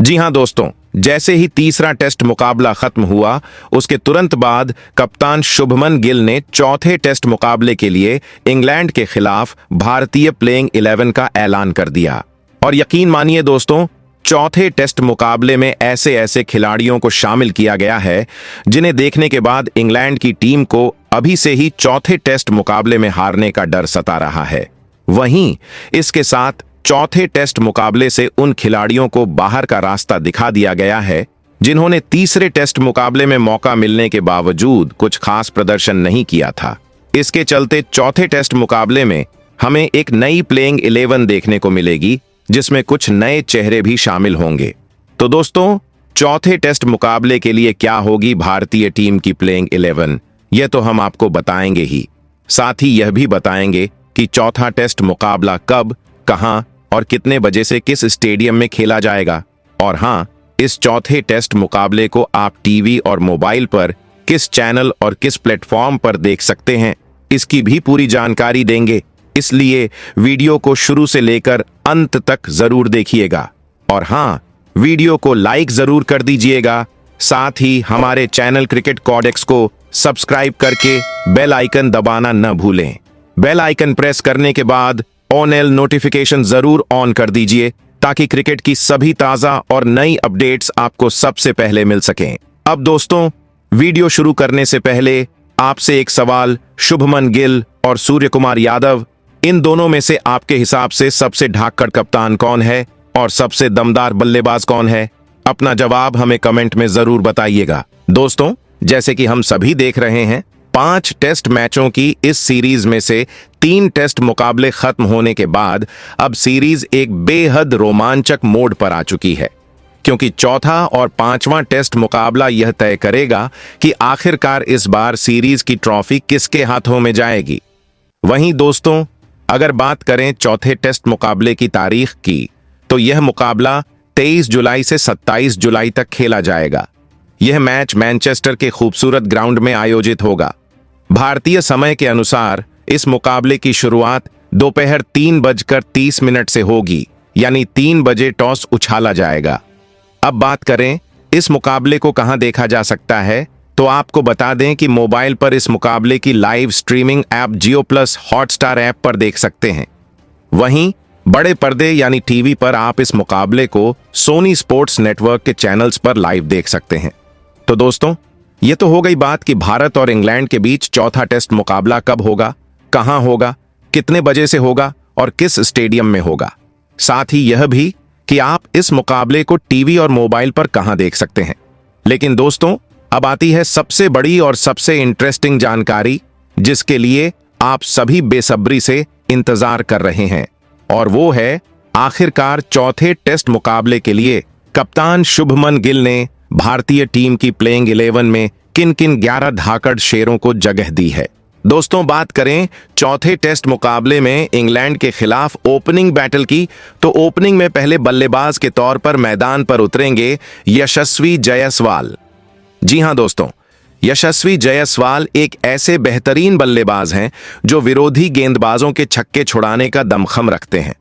जी हां दोस्तों, जैसे ही तीसरा टेस्ट मुकाबला खत्म हुआ, उसके तुरंत बाद कप्तान शुभमन गिल ने चौथे टेस्ट मुकाबले के लिए इंग्लैंड के खिलाफ भारतीय प्लेइंग 11 का ऐलान कर दिया। और यकीन मानिए दोस्तों, चौथे टेस्ट मुकाबले में ऐसे ऐसे खिलाड़ियों को शामिल किया गया है जिन्हें देखने के बाद इंग्लैंड की टीम को अभी से ही चौथे टेस्ट मुकाबले में हारने का डर सता रहा है। वहीं इसके साथ चौथे टेस्ट मुकाबले से उन खिलाड़ियों को बाहर का रास्ता दिखा दिया गया है जिन्होंने तीसरे टेस्ट मुकाबले में मौका मिलने के बावजूद कुछ खास प्रदर्शन नहीं किया था। इसके चलते चौथे टेस्ट मुकाबले में हमें एक नई प्लेइंग 11 देखने को मिलेगी जिसमें कुछ नए चेहरे भी शामिल होंगे। तो दोस्तों, चौथे टेस्ट मुकाबले के लिए क्या होगी भारतीय टीम की प्लेइंग 11, यह तो हम आपको बताएंगे ही। साथ ही यह भी बताएंगे कि चौथा टेस्ट मुकाबला कब, कहां और कितने बजे से किस स्टेडियम में खेला जाएगा। और हां, इस चौथे टेस्ट मुकाबले को आप टीवी और मोबाइल पर किस चैनल और किस प्लेटफॉर्म पर देख सकते हैं, इसकी भी पूरी जानकारी देंगे। इसलिए वीडियो को शुरू से लेकर अंत तक जरूर देखिएगा। और हां, वीडियो को लाइक जरूर कर दीजिएगा। साथ ही हमारे चैनल क्रिकेट कॉडेक्स को सब्सक्राइब करके बेल आइकन दबाना न भूलें। बेल आइकन प्रेस करने के बाद ऑन एल नोटिफिकेशन जरूर ऑन कर दीजिए ताकि क्रिकेट की सभी ताजा और नई अपडेट्स आपको सबसे पहले मिल सकें। अब दोस्तों, वीडियो शुरू करने से पहले आपसे एक सवाल, शुभमन गिल और सूर्य कुमार यादव, इन दोनों में से आपके हिसाब से सबसे ढाकड़ कप्तान कौन है और सबसे दमदार बल्लेबाज कौन है? अपना जवाब हमें कमेंट में जरूर बताइएगा। दोस्तों, जैसे कि हम सभी देख रहे हैं, 5 टेस्ट मैचों की इस सीरीज में से 3 टेस्ट मुकाबले खत्म होने के बाद अब सीरीज एक बेहद रोमांचक मोड पर आ चुकी है, क्योंकि चौथा और 5वां टेस्ट मुकाबला यह तय करेगा कि आखिरकार इस बार सीरीज की ट्रॉफी किसके हाथों में जाएगी। वहीं दोस्तों, अगर बात करें चौथे टेस्ट मुकाबले की तारीख की, तो यह मुकाबला 23 जुलाई से 27 जुलाई तक खेला जाएगा। यह मैच मैनचेस्टर के खूबसूरत ग्राउंड में आयोजित होगा। भारतीय समय के अनुसार इस मुकाबले की शुरुआत दोपहर 3:30 से होगी, यानी 3 बजे टॉस उछाला जाएगा। अब बात करें इस मुकाबले को कहां देखा जा सकता है, तो आपको बता दें कि मोबाइल पर इस मुकाबले की लाइव स्ट्रीमिंग ऐप जियो प्लस हॉटस्टार ऐप पर देख सकते हैं। वहीं बड़े पर्दे यानी टीवी पर आप इस मुकाबले को सोनी स्पोर्ट्स नेटवर्क के चैनल्स पर लाइव देख सकते हैं। तो दोस्तों, ये तो हो गई बात कि भारत और इंग्लैंड के बीच चौथा टेस्ट मुकाबला कब होगा, कहां होगा, कितने बजे से होगा और किस स्टेडियम में होगा। साथ ही यह भी कि आप इस मुकाबले को टीवी और मोबाइल पर कहां देख सकते हैं। लेकिन दोस्तों, अब आती है सबसे बड़ी और सबसे इंटरेस्टिंग जानकारी, जिसके लिए आप सभी बेसब्री से इंतजार कर रहे हैं, और वो है आखिरकार चौथे टेस्ट मुकाबले के लिए कप्तान शुभमन गिल ने भारतीय टीम की प्लेइंग 11 में किन किन 11 धाकड़ शेरों को जगह दी है। दोस्तों, बात करें चौथे टेस्ट मुकाबले में इंग्लैंड के खिलाफ ओपनिंग बैटल की, तो ओपनिंग में पहले बल्लेबाज के तौर पर मैदान पर उतरेंगे यशस्वी जायसवाल। जी हां दोस्तों, यशस्वी जायसवाल एक ऐसे बेहतरीन बल्लेबाज हैं जो विरोधी गेंदबाजों के छक्के छुड़ाने का दमखम रखते हैं।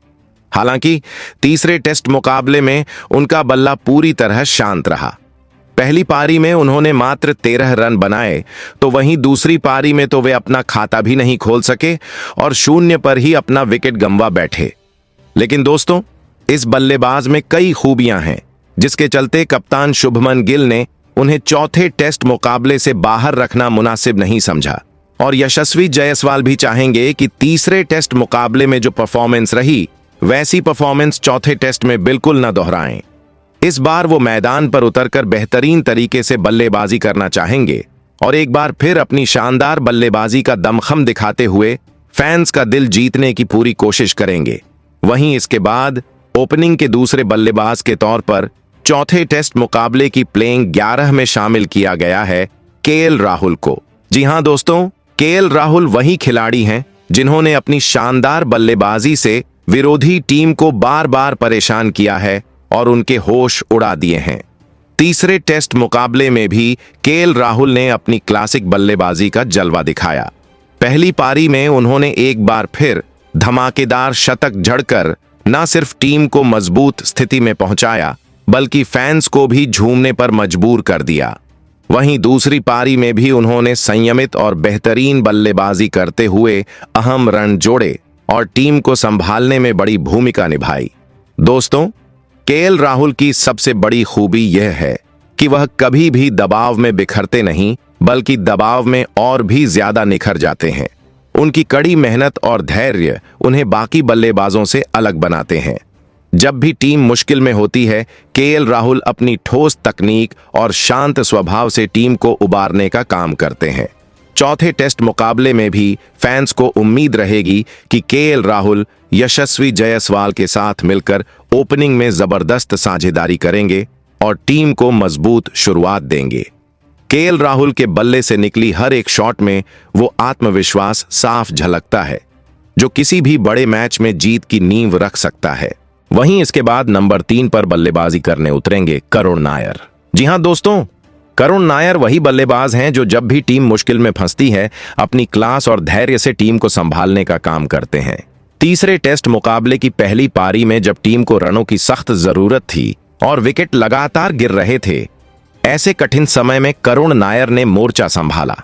हालांकि तीसरे टेस्ट मुकाबले में उनका बल्ला पूरी तरह शांत रहा। पहली पारी में उन्होंने मात्र 13 रन बनाए, तो वहीं दूसरी पारी में तो वे अपना खाता भी नहीं खोल सके और 0 पर ही अपना विकेट गंवा बैठे। लेकिन दोस्तों, इस बल्लेबाज में कई खूबियां हैं, जिसके चलते कप्तान शुभमन गिल ने उन्हें चौथे टेस्ट मुकाबले से बाहर रखना मुनासिब नहीं समझा। और यशस्वी जायसवाल भी चाहेंगे कि तीसरे टेस्ट मुकाबले में जो परफॉर्मेंस रही, वैसी परफॉर्मेंस चौथे टेस्ट में बिल्कुल न दोहराएं। इस बार वो मैदान पर उतरकर बेहतरीन तरीके से बल्लेबाजी करना चाहेंगे और एक बार फिर अपनी शानदार बल्लेबाजी का दमखम दिखाते हुए फैंस का दिल जीतने की पूरी कोशिश करेंगे। वहीं इसके बाद ओपनिंग के दूसरे बल्लेबाज के तौर पर चौथे टेस्ट मुकाबले की प्लेइंग 11 में शामिल किया गया है केएल राहुल को। जी हां दोस्तों, केएल राहुल वही खिलाड़ी हैं जिन्होंने अपनी शानदार बल्लेबाजी से विरोधी टीम को बार बार परेशान किया है और उनके होश उड़ा दिए हैं। तीसरे टेस्ट मुकाबले में भी केएल राहुल ने अपनी क्लासिक बल्लेबाजी का जलवा दिखाया। पहली पारी में उन्होंने एक बार फिर धमाकेदार शतक जड़कर न सिर्फ टीम को मजबूत स्थिति में पहुंचाया, बल्कि फैंस को भी झूमने पर मजबूर कर दिया। वहीं दूसरी पारी में भी उन्होंने संयमित और बेहतरीन बल्लेबाजी करते हुए अहम रन जोड़े और टीम को संभालने में बड़ी भूमिका निभाई। दोस्तों, केएल राहुल की सबसे बड़ी खूबी यह है कि वह कभी भी दबाव में बिखरते नहीं, बल्कि दबाव में और भी ज्यादा निखर जाते हैं। उनकी कड़ी मेहनत और धैर्य उन्हें बाकी बल्लेबाजों से अलग बनाते हैं। जब भी टीम मुश्किल में होती है, केएल राहुल अपनी ठोस तकनीक और शांत स्वभाव से टीम को उबारने का काम करते हैं। चौथे टेस्ट मुकाबले में भी फैंस को उम्मीद रहेगी कि केएल राहुल यशस्वी जायसवाल के साथ मिलकर ओपनिंग में जबरदस्त साझेदारी करेंगे और टीम को मजबूत शुरुआत देंगे। केएल राहुल के बल्ले से निकली हर एक शॉट में वो आत्मविश्वास साफ झलकता है, जो किसी भी बड़े मैच में जीत की नींव रख सकता है। वहीं इसके बाद नंबर 3 पर बल्लेबाजी करने उतरेंगे करुण नायर। जी हां दोस्तों, करुण नायर वही बल्लेबाज हैं जो जब भी टीम मुश्किल में फंसती है, अपनी क्लास और धैर्य से टीम को संभालने का काम करते हैं। तीसरे टेस्ट मुकाबले की पहली पारी में जब टीम को रनों की सख्त जरूरत थी और विकेट लगातार गिर रहे थे, ऐसे कठिन समय में करुण नायर ने मोर्चा संभाला।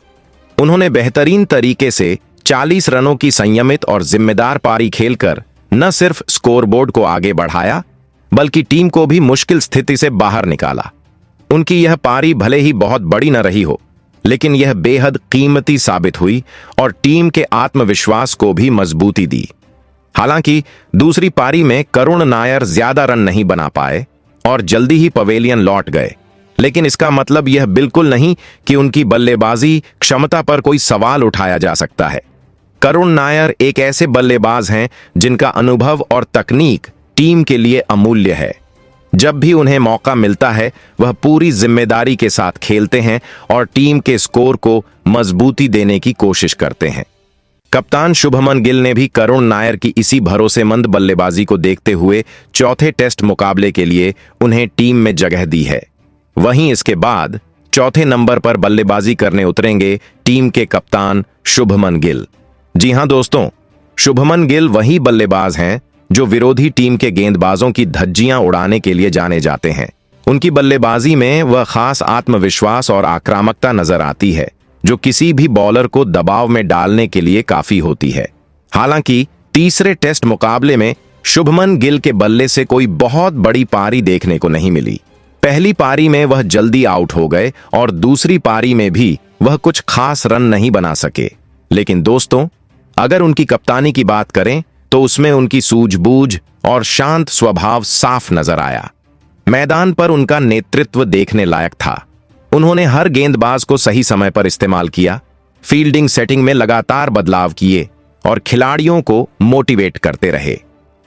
उन्होंने बेहतरीन तरीके से 40 रनों की संयमित और जिम्मेदार पारी खेलकर न सिर्फ स्कोरबोर्ड को आगे बढ़ाया, बल्कि टीम को भी मुश्किल स्थिति से बाहर निकाला। उनकी यह पारी भले ही बहुत बड़ी न रही हो, लेकिन यह बेहद कीमती साबित हुई और टीम के आत्मविश्वास को भी मजबूती दी। हालांकि दूसरी पारी में करुण नायर ज्यादा रन नहीं बना पाए और जल्दी ही पवेलियन लौट गए, लेकिन इसका मतलब यह बिल्कुल नहीं कि उनकी बल्लेबाजी क्षमता पर कोई सवाल उठाया जा सकता है। करुण नायर एक ऐसे बल्लेबाज हैं जिनका अनुभव और तकनीक टीम के लिए अमूल्य है। जब भी उन्हें मौका मिलता है, वह पूरी जिम्मेदारी के साथ खेलते हैं और टीम के स्कोर को मजबूती देने की कोशिश करते हैं। कप्तान शुभमन गिल ने भी करुण नायर की इसी भरोसेमंद बल्लेबाजी को देखते हुए चौथे टेस्ट मुकाबले के लिए उन्हें टीम में जगह दी है। वहीं इसके बाद चौथे नंबर पर बल्लेबाजी करने उतरेंगे टीम के कप्तान शुभमन गिल। जी हां दोस्तों, शुभमन गिल वही बल्लेबाज हैं जो विरोधी टीम के गेंदबाजों की धज्जियां उड़ाने के लिए जाने जाते हैं। उनकी बल्लेबाजी में वह खास आत्मविश्वास और आक्रामकता नजर आती है, जो किसी भी बॉलर को दबाव में डालने के लिए काफी होती है। हालांकि तीसरे टेस्ट मुकाबले में शुभमन गिल के बल्ले से कोई बहुत बड़ी पारी देखने को नहीं मिली। पहली पारी में वह जल्दी आउट हो गए और दूसरी पारी में भी वह कुछ खास रन नहीं बना सके। लेकिन दोस्तों, अगर उनकी कप्तानी की बात करें तो उसमें उनकी सूझबूझ और शांत स्वभाव साफ नजर आया। मैदान पर उनका नेतृत्व देखने लायक था। उन्होंने हर गेंदबाज को सही समय पर इस्तेमाल किया, फील्डिंग सेटिंग में लगातार बदलाव किए और खिलाड़ियों को मोटिवेट करते रहे।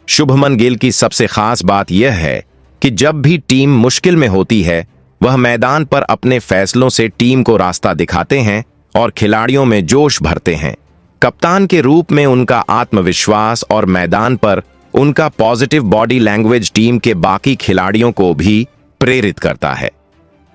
शुभमन गिल की सबसे खास बात यह है कि जब भी टीम मुश्किल में होती है, वह मैदान पर अपने फैसलों से टीम को रास्ता दिखाते हैं और खिलाड़ियों में जोश भरते हैं। कप्तान के रूप में उनका आत्मविश्वास और मैदान पर उनका पॉजिटिव बॉडी लैंग्वेज टीम के बाकी खिलाड़ियों को भी प्रेरित करता है।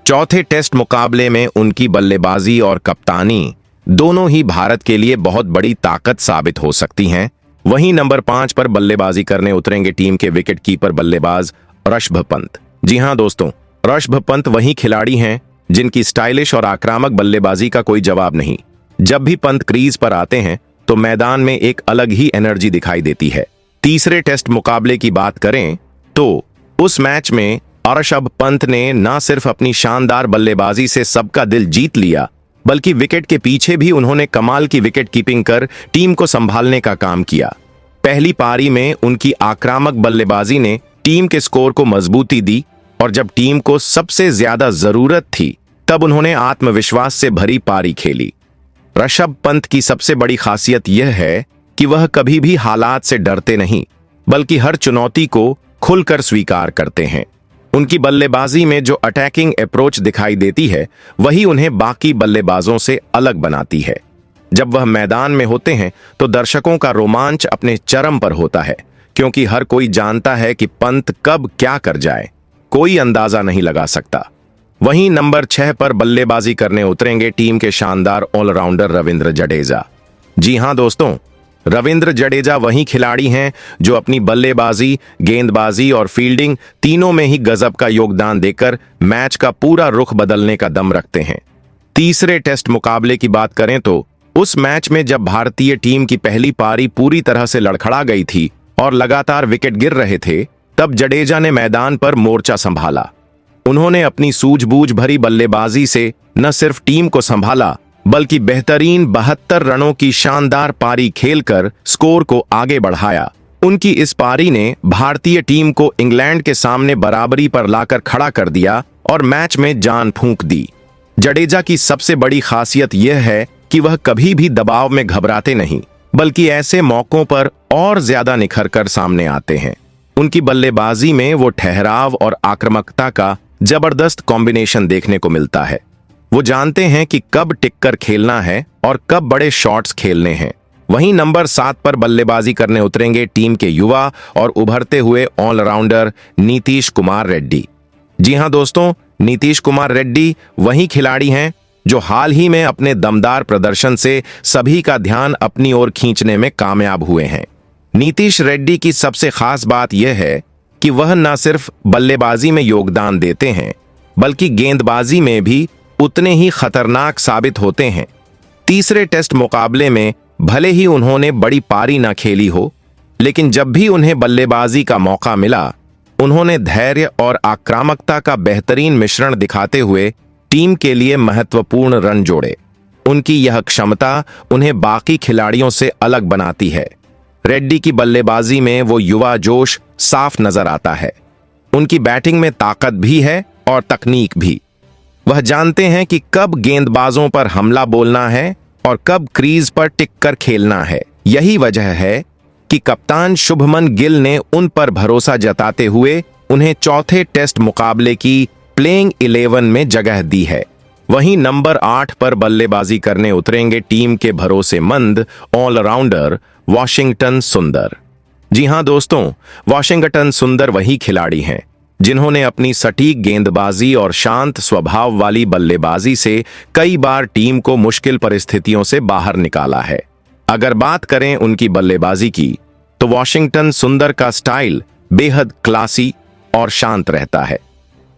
चौथे टेस्ट मुकाबले में उनकी बल्लेबाजी और कप्तानी दोनों ही भारत के लिए बहुत बड़ी ताकत साबित हो सकती हैं। वहीं नंबर 5 पर बल्लेबाजी करने उतरेंगे टीम के विकेट कीपर बल्लेबाज ऋषभ पंत। जी हां दोस्तों, ऋषभ पंत वही खिलाड़ी हैं जिनकी स्टाइलिश और आक्रामक बल्लेबाजी का कोई जवाब नहीं। जब भी पंत क्रीज पर आते हैं तो मैदान में एक अलग ही एनर्जी दिखाई देती है। तीसरे टेस्ट मुकाबले की बात करें तो उस मैच में ऋषभ पंत ने न सिर्फ अपनी शानदार बल्लेबाजी से सबका दिल जीत लिया, बल्कि विकेट के पीछे भी उन्होंने कमाल की विकेट कीपिंग कर टीम को संभालने का काम किया। पहली पारी में उनकी आक्रामक बल्लेबाजी ने टीम के स्कोर को मजबूती दी और जब टीम को सबसे ज्यादा जरूरत थी, तब उन्होंने आत्मविश्वास से भरी पारी खेली। ऋषभ पंत की सबसे बड़ी खासियत यह है कि वह कभी भी हालात से डरते नहीं, बल्कि हर चुनौती को खुलकर स्वीकार करते हैं। उनकी बल्लेबाजी में जो अटैकिंग अप्रोच दिखाई देती है, वही उन्हें बाकी बल्लेबाजों से अलग बनाती है। जब वह मैदान में होते हैं तो दर्शकों का रोमांच अपने चरम पर होता है, क्योंकि हर कोई जानता है कि पंत कब क्या कर जाए, कोई अंदाजा नहीं लगा सकता। वहीं नंबर 6 पर बल्लेबाजी करने उतरेंगे टीम के शानदार ऑलराउंडर रविंद्र जडेजा। जी हां दोस्तों, रविंद्र जडेजा वही खिलाड़ी हैं जो अपनी बल्लेबाजी, गेंदबाजी और फील्डिंग तीनों में ही गजब का योगदान देकर मैच का पूरा रुख बदलने का दम रखते हैं। तीसरे टेस्ट मुकाबले की बात करें तो उस मैच में जब भारतीय टीम की पहली पारी पूरी तरह से लड़खड़ा गई थी और लगातार विकेट गिर रहे थे, तब जडेजा ने मैदान पर मोर्चा संभाला। उन्होंने अपनी सूझबूझ भरी बल्लेबाजी से न सिर्फ टीम को संभाला बल्कि बेहतरीन 72 रनों की शानदार पारी खेलकर स्कोर को आगे बढ़ाया। उनकी इस पारी ने भारतीय टीम को इंग्लैंड के सामने बराबरी पर लाकर खड़ा कर दिया और मैच में जान फूंक दी। जडेजा की सबसे बड़ी खासियत यह है कि वह कभी भी दबाव में घबराते नहीं, बल्कि ऐसे मौकों पर और ज्यादा निखर कर सामने आते हैं। उनकी बल्लेबाजी में वो ठहराव और आक्रामकता का जबरदस्त कॉम्बिनेशन देखने को मिलता है। वो जानते हैं कि कब टिककर खेलना है और कब बड़े शॉट्स खेलने हैं। वहीं नंबर 7 पर बल्लेबाजी करने उतरेंगे टीम के युवा और उभरते हुए ऑलराउंडर नीतीश कुमार रेड्डी। जी हां दोस्तों, नीतीश कुमार रेड्डी वही खिलाड़ी हैं जो हाल ही में अपने दमदार प्रदर्शन से सभी का ध्यान अपनी ओर खींचने में कामयाब हुए हैं। नीतीश रेड्डी की सबसे खास बात यह है कि वह न सिर्फ बल्लेबाजी में योगदान देते हैं बल्कि गेंदबाजी में भी उतने ही खतरनाक साबित होते हैं। तीसरे टेस्ट मुकाबले में भले ही उन्होंने बड़ी पारी न खेली हो, लेकिन जब भी उन्हें बल्लेबाजी का मौका मिला, उन्होंने धैर्य और आक्रामकता का बेहतरीन मिश्रण दिखाते हुए टीम के लिए महत्वपूर्ण रन जोड़े। उनकी यह क्षमता उन्हें बाकी खिलाड़ियों से अलग बनाती है। रेड्डी की बल्लेबाजी में वो युवा जोश साफ नजर आता है। उनकी बैटिंग में ताकत भी है और तकनीक भी। वह जानते हैं कि कब गेंदबाजों पर हमला बोलना है और कब क्रीज पर टिककर खेलना है। यही वजह है कि कप्तान शुभमन गिल ने उन पर भरोसा जताते हुए उन्हें चौथे टेस्ट मुकाबले की प्लेइंग 11 में जगह दी है। वहीं नंबर 8 पर बल्लेबाजी करने उतरेंगे टीम के भरोसेमंद ऑलराउंडर वॉशिंगटन सुंदर। जी हां दोस्तों, वॉशिंगटन सुंदर वही खिलाड़ी हैं जिन्होंने अपनी सटीक गेंदबाजी और शांत स्वभाव वाली बल्लेबाजी से कई बार टीम को मुश्किल परिस्थितियों से बाहर निकाला है। अगर बात करें उनकी बल्लेबाजी की, तो वॉशिंगटन सुंदर का स्टाइल बेहद क्लासी और शांत रहता है।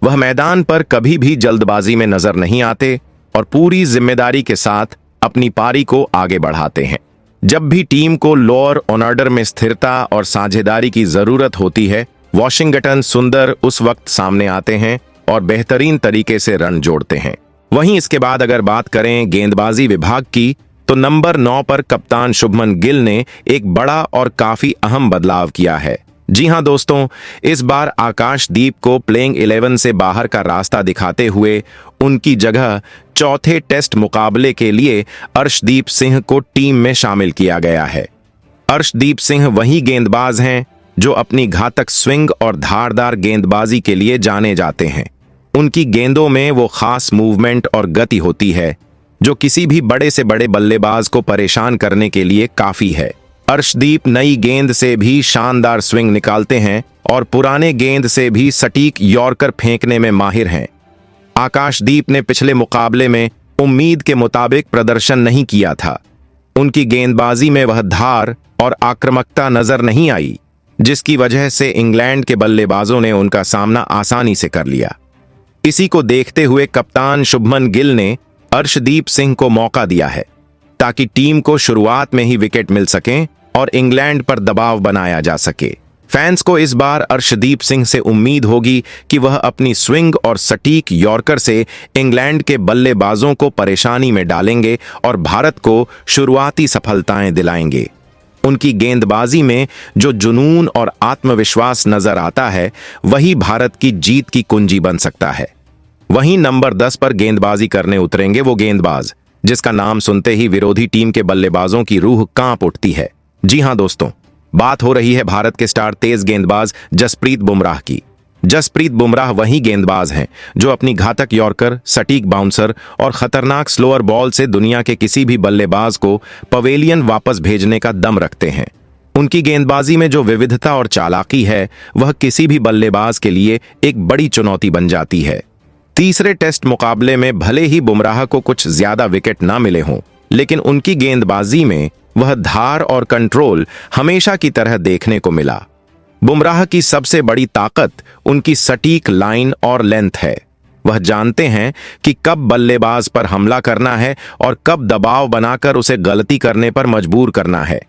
वह मैदान पर कभी भी जल्दबाजी में नजर नहीं आते और पूरी जिम्मेदारी के साथ अपनी पारी को आगे बढ़ाते हैं। जब भी टीम को लोअर ऑर्डर में स्थिरता और साझेदारी की जरूरत होती है, वॉशिंगटन सुंदर उस वक्त सामने आते हैं और बेहतरीन तरीके से रन जोड़ते हैं। वहीं इसके बाद अगर बात करें गेंदबाजी विभाग की, तो नंबर 9 पर कप्तान शुभमन गिल ने एक बड़ा और काफी अहम बदलाव किया है। जी हां दोस्तों, इस बार आकाशदीप को प्लेइंग 11 से बाहर का रास्ता दिखाते हुए उनकी जगह चौथे टेस्ट मुकाबले के लिए अर्शदीप सिंह को टीम में शामिल किया गया है। अर्शदीप सिंह वही गेंदबाज हैं जो अपनी घातक स्विंग और धारदार गेंदबाजी के लिए जाने जाते हैं। उनकी गेंदों में वो खास मूवमेंट और गति होती है जो किसी भी बड़े से बड़े बल्लेबाज को परेशान करने के लिए काफी है। अर्शदीप नई गेंद से भी शानदार स्विंग निकालते हैं और पुराने गेंद से भी सटीक यॉर्कर फेंकने में माहिर हैं। आकाशदीप ने पिछले मुकाबले में उम्मीद के मुताबिक प्रदर्शन नहीं किया था। उनकी गेंदबाजी में वह धार और आक्रामकता नजर नहीं आई, जिसकी वजह से इंग्लैंड के बल्लेबाजों ने उनका सामना आसानी से कर लिया। इसी को देखते हुए कप्तान शुभमन गिल ने अर्शदीप सिंह को मौका दिया है ताकि टीम को शुरुआत में ही विकेट मिल सकें और इंग्लैंड पर दबाव बनाया जा सके। फैंस को इस बार अर्शदीप सिंह से उम्मीद होगी कि वह अपनी स्विंग और सटीक यॉर्कर से इंग्लैंड के बल्लेबाजों को परेशानी में डालेंगे और भारत को शुरुआती सफलताएं दिलाएंगे। उनकी गेंदबाजी में जो जुनून और आत्मविश्वास नजर आता है, वही भारत की जीत की कुंजी बन सकता है। वहीं नंबर 10 पर गेंदबाजी करने उतरेंगे वो गेंदबाज जिसका नाम सुनते ही विरोधी टीम के बल्लेबाजों की रूह कांप उठती है। जी हां दोस्तों, बात हो रही है भारत के स्टार तेज गेंदबाज जसप्रीत बुमराह की। जसप्रीत बुमराह वही गेंदबाज हैं जो अपनी घातक यॉर्कर, सटीक बाउंसर और खतरनाक स्लोअर बॉल से दुनिया के किसी भी बल्लेबाज को पवेलियन वापस भेजने का दम रखते हैं। उनकी गेंदबाजी में जो विविधता और चालाकी है, वह किसी भी बल्लेबाज के लिए एक बड़ी चुनौती बन जाती है। तीसरे टेस्ट मुकाबले में भले ही बुमराह को कुछ ज्यादा विकेट ना मिले हों, लेकिन उनकी गेंदबाजी में वह धार और कंट्रोल हमेशा की तरह देखने को मिला। बुमराह की सबसे बड़ी ताकत उनकी सटीक लाइन और लेंथ है। वह जानते हैं कि कब बल्लेबाज पर हमला करना है और कब दबाव बनाकर उसे गलती करने पर मजबूर करना है।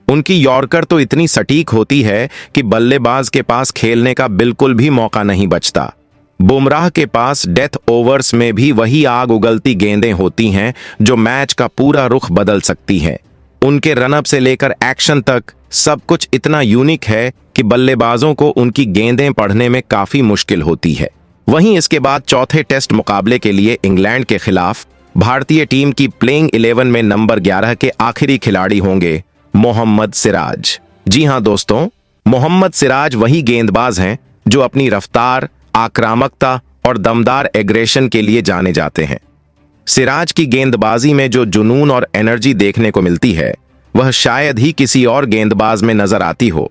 उनकी यॉर्कर तो इतनी सटीक होती है कि बल्लेबाज के पास खेलने का बिल्कुल भी मौका नहीं बचता। बुमराह के पास डेथ ओवर्स में भी वही आग उगलती गेंदें होती हैं जो मैच का पूरा रुख बदल सकती हैं। उनके रनअप से लेकर एक्शन तक सब कुछ इतना यूनिक है कि बल्लेबाजों को उनकी गेंदें पढ़ने में काफी मुश्किल होती है। वहीं इसके बाद चौथे टेस्ट मुकाबले के लिए इंग्लैंड के खिलाफ भारतीय टीम की प्लेइंग 11 में नंबर 11 के आखिरी खिलाड़ी होंगे मोहम्मद सिराज। जी हां दोस्तों, मोहम्मद सिराज वही गेंदबाज हैं जो अपनी रफ्तार, आक्रामकता और दमदार एग्रेशन के लिए जाने जाते हैं। सिराज की गेंदबाजी में जो जुनून और एनर्जी देखने को मिलती है वह शायद ही किसी और गेंदबाज में नजर आती हो।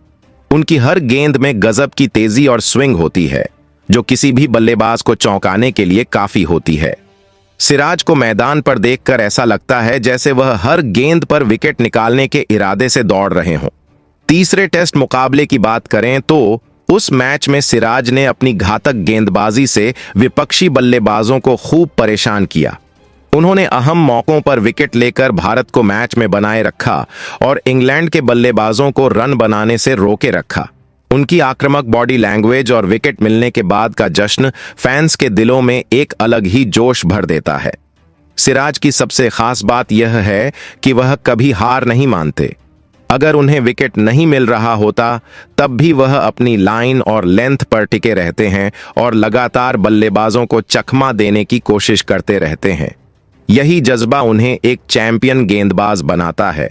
उनकी हर गेंद में गजब की तेजी और स्विंग होती है जो किसी भी बल्लेबाज को चौंकाने के लिए काफी होती है। सिराज को मैदान पर देखकर ऐसा लगता है जैसे वह हर गेंद पर विकेट निकालने के इरादे से दौड़ रहे हों। तीसरे टेस्ट मुकाबले की बात करें तो उस मैच में सिराज ने अपनी घातक गेंदबाजी से विपक्षी बल्लेबाजों को खूब परेशान किया। उन्होंने अहम मौकों पर विकेट लेकर भारत को मैच में बनाए रखा और इंग्लैंड के बल्लेबाजों को रन बनाने से रोके रखा। उनकी आक्रामक बॉडी लैंग्वेज और विकेट मिलने के बाद का जश्न फैंस के दिलों में एक अलग ही जोश भर देता है। सिराज की सबसे खास बात यह है कि वह कभी हार नहीं मानते। अगर उन्हें विकेट नहीं मिल रहा होता तब भी वह अपनी लाइन और लेंथ पर टिके रहते हैं और लगातार बल्लेबाजों को चकमा देने की कोशिश करते रहते हैं। यही जज्बा उन्हें एक चैंपियन गेंदबाज बनाता है।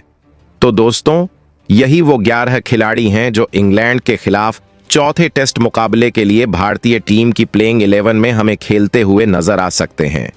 तो दोस्तों, यही वो 11 खिलाड़ी हैं जो इंग्लैंड के खिलाफ चौथे टेस्ट मुकाबले के लिए भारतीय टीम की प्लेइंग 11 में हमें खेलते हुए नजर आ सकते हैं।